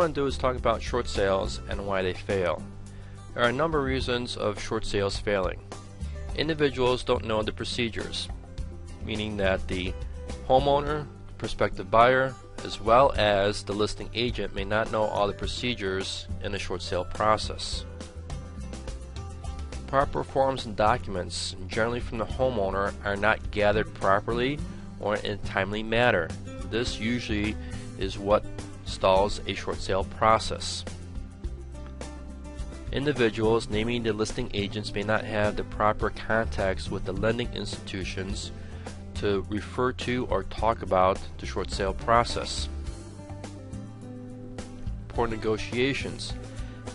want to do is talk about short sales and why they fail. There are a number of reasons of short sales failing. Individuals don't know the procedures, meaning that the homeowner, prospective buyer, as well as the listing agent may not know all the procedures in the short sale process. Proper forms and documents, generally from the homeowner, are not gathered properly or in a timely manner. This usually is what stalls a short sale process. Individuals, namely the listing agents, may not have the proper contacts with the lending institutions to refer to or talk about the short sale process. Poor negotiations,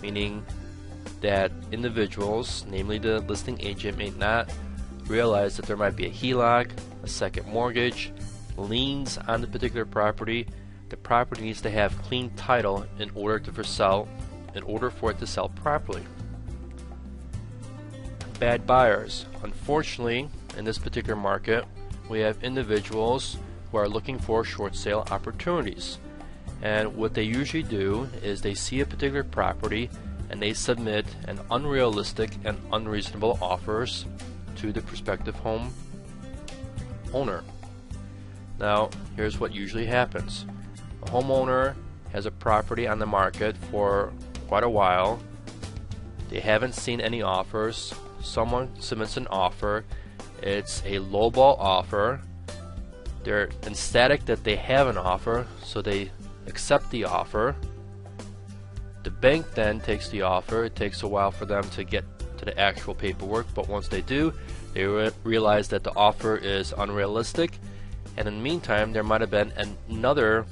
meaning that individuals, namely the listing agent, may not realize that there might be a HELOC, a second mortgage, liens on the particular property. The property needs to have clean title in order for it to sell properly. Bad buyers. Unfortunately, in this particular market, we have individuals who are looking for short sale opportunities. And what they usually do is they see a particular property and they submit an unrealistic and unreasonable offers to the prospective home owner. Now, here's what usually happens. A homeowner has a property on the market for quite a while. They haven't seen any offers. Someone submits an offer. It's a lowball offer. They're ecstatic that they have an offer, so they accept the offer. The bank then takes the offer. It takes a while for them to get to the actual paperwork, but once they do, they realize that the offer is unrealistic, and in the meantime there might have been another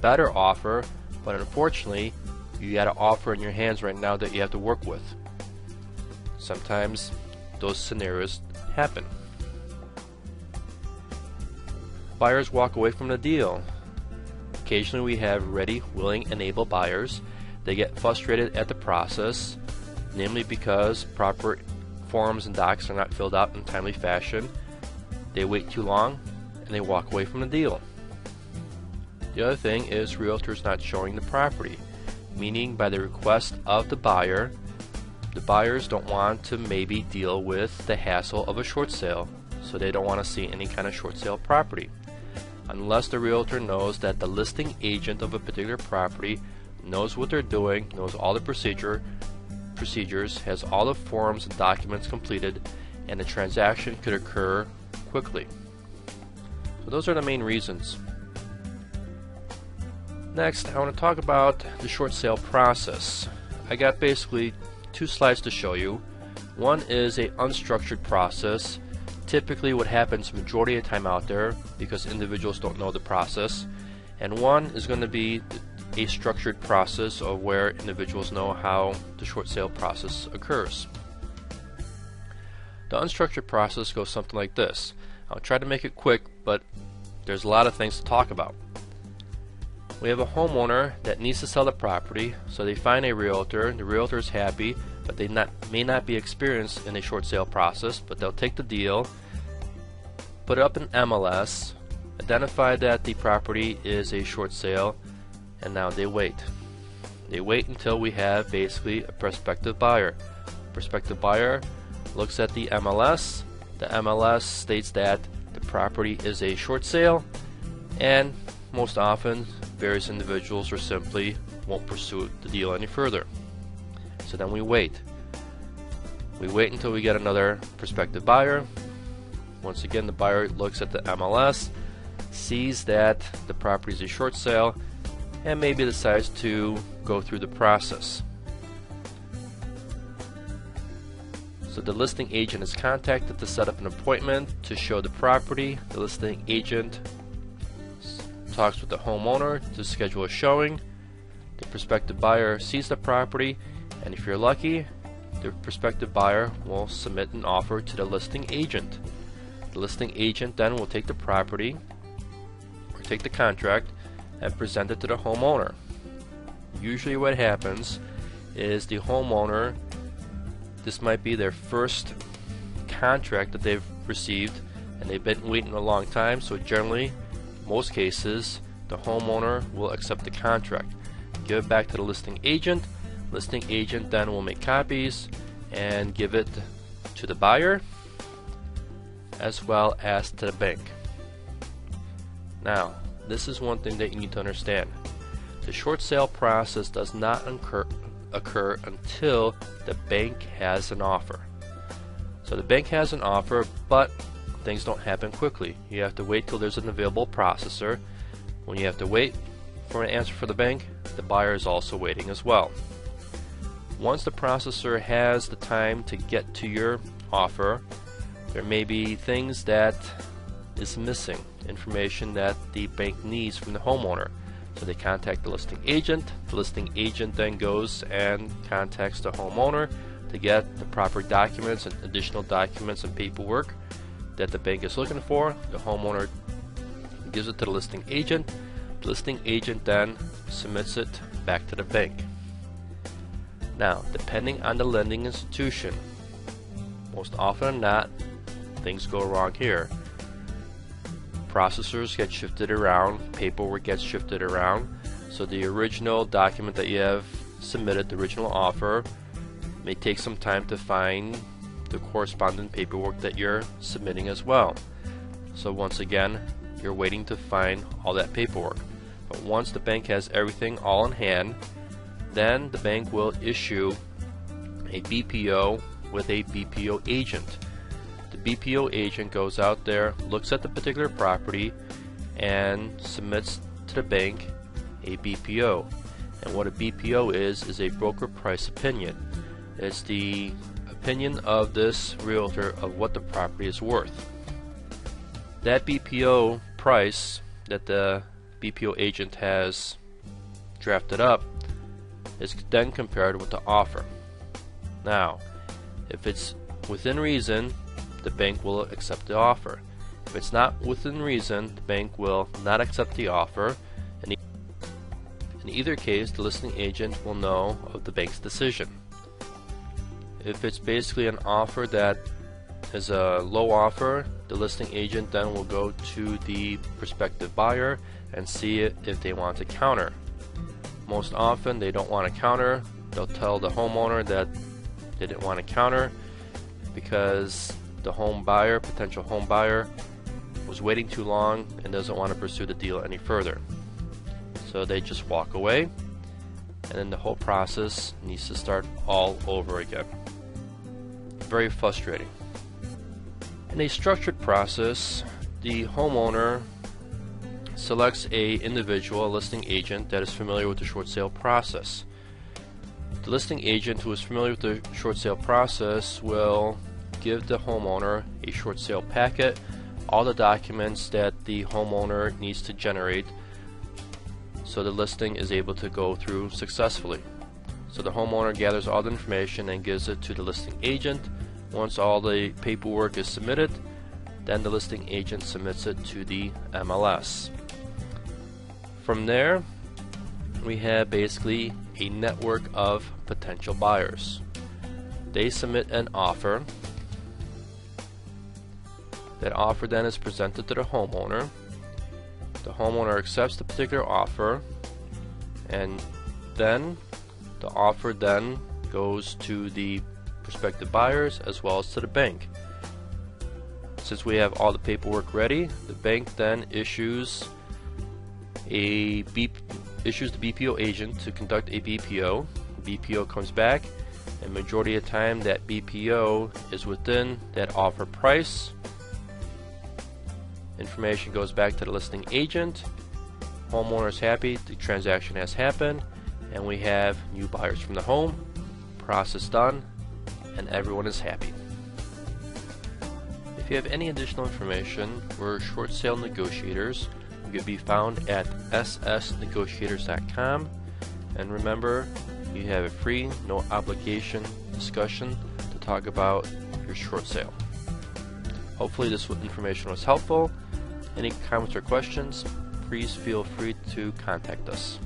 better offer, but unfortunately you got an offer in your hands right now that you have to work with. Sometimes those scenarios happen. Buyers walk away from the deal. Occasionally we have ready, willing, and able buyers. They get frustrated at the process, namely because proper forms and docs are not filled out in a timely fashion. They wait too long and they walk away from the deal. The other thing is realtors not showing the property, meaning by the request of the buyer, the buyers don't want to maybe deal with the hassle of a short sale, so they don't want to see any kind of short sale property. Unless the realtor knows that the listing agent of a particular property knows what they're doing, knows all the procedures, has all the forms and documents completed, and the transaction could occur quickly. So those are the main reasons. Next, I want to talk about the short sale process. I got basically two slides to show you. One is a unstructured process, typically what happens majority of the time out there because individuals don't know the process, and one is going to be a structured process of where individuals know how the short sale process occurs. The unstructured process goes something like this. I'll try to make it quick, but there's a lot of things to talk about. We have a homeowner that needs to sell the property, so they find a realtor. The realtor is happy, but they may not be experienced in a short sale process, but they'll take the deal, put it up in MLS, identify that the property is a short sale, and now they wait. They wait until we have basically a prospective buyer. Prospective buyer looks at the MLS. The MLS states that the property is a short sale, and most often various individuals or simply won't pursue the deal any further. So then we wait. We wait until we get another prospective buyer. Once again, the buyer looks at the MLS, sees that the property is a short sale, and maybe decides to go through the process. So the listing agent is contacted to set up an appointment to show the property. The listing agent talks with the homeowner to schedule a showing. The prospective buyer sees the property, and if you're lucky, the prospective buyer will submit an offer to the listing agent. The listing agent then will take the property or take the contract and present it to the homeowner. Usually what happens is the homeowner, this might be their first contract that they've received and they've been waiting a long time, so generally most cases the homeowner will accept the contract. give it back to the listing agent. Listing agent then will make copies and give it to the buyer as well as to the bank. Now, this is one thing that you need to understand. The short sale process does not occur until the bank has an offer. So the bank has an offer, but things don't happen quickly. You have to wait till there's an available processor. When you have to wait for an answer for the bank, the buyer is also waiting as well. Once the processor has the time to get to your offer, there may be things that is missing, information that the bank needs from the homeowner. So they contact the listing agent. The listing agent then goes and contacts the homeowner to get the proper documents and additional documents and paperwork that the bank is looking for. The homeowner gives it to the listing agent. The listing agent then submits it back to the bank. Now, depending on the lending institution, most often than not, things go wrong here. Processors get shifted around, paperwork gets shifted around, so the original document that you have submitted, the original offer, may take some time to find the corresponding paperwork that you're submitting as well. So once again, you're waiting to find all that paperwork. But once the bank has everything all in hand, then the bank will issue a BPO with a BPO agent. The BPO agent goes out there, looks at the particular property, and submits to the bank a BPO. And what a BPO is a broker price opinion. It's the opinion of this realtor of what the property is worth. That BPO price that the BPO agent has drafted up is then compared with the offer. Now, if it's within reason, the bank will accept the offer. If it's not within reason, the bank will not accept the offer. In either case, the listing agent will know of the bank's decision. If it's basically an offer that is a low offer, the listing agent then will go to the prospective buyer and see if they want to counter. Most often they don't want to counter. They'll tell the homeowner that they didn't want to counter because the potential home buyer, was waiting too long and doesn't want to pursue the deal any further. So they just walk away, and then the whole process needs to start all over again. Very frustrating. In a structured process, the homeowner selects a individual, a listing agent, that is familiar with the short sale process. The listing agent who is familiar with the short sale process will give the homeowner a short sale packet, all the documents that the homeowner needs to generate so the listing is able to go through successfully. So the homeowner gathers all the information and gives it to the listing agent. Once all the paperwork is submitted, then the listing agent submits it to the MLS. From there, we have basically a network of potential buyers. They submit an offer. That offer then is presented to the homeowner. The homeowner accepts the particular offer, and then the offer then goes to the prospective buyers as well as to the bank. Since we have all the paperwork ready, the bank then issues the BPO agent to conduct a BPO. The BPO comes back, and majority of the time that BPO is within that offer price. Information goes back to the listing agent. Homeowner is happy, the transaction has happened, and we have new buyers from the home. Process done, and everyone is happy. If you have any additional information, we're Short Sale Negotiators. We can be found at ssnegotiators.com. And remember, you have a free, no obligation discussion to talk about your short sale. Hopefully this information was helpful. Any comments or questions, please feel free to contact us.